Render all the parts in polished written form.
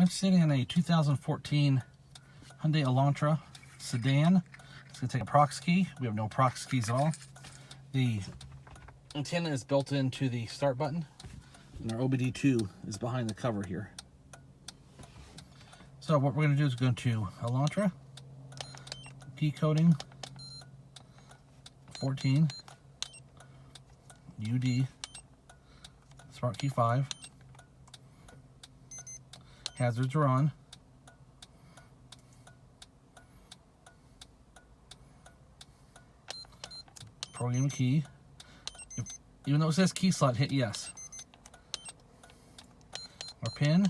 I'm sitting in a 2014 Hyundai Elantra sedan. It's going to take a Prox key. We have no Prox keys at all. The antenna is built into the start button, and our OBD2 is behind the cover here. So what we're going to do is go to Elantra, key coding 14, UD, smart key 5. Hazards are on. Program key. Even though it says key slot, hit yes. Our pin.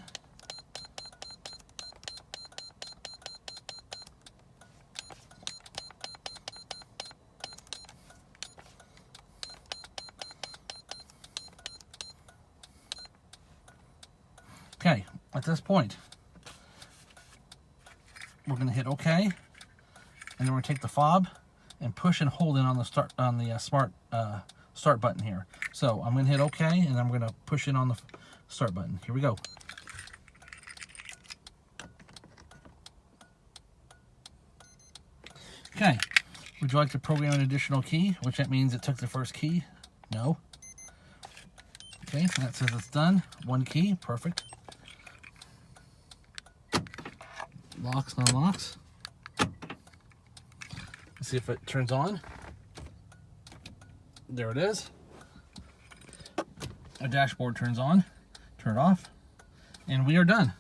Okay, at this point, we're going to hit OK, and then we're going to take the fob and push and hold in on the smart start button here. So I'm going to hit OK, and I'm going to push in on the start button. Here we go. Okay, would you like to program an additional key? Which that means it took the first key. No. Okay, so that says it's done. One key, perfect. Locks and unlocks. Let's see if it turns on. There it is. Our dashboard turns on. Turn it off. And we are done.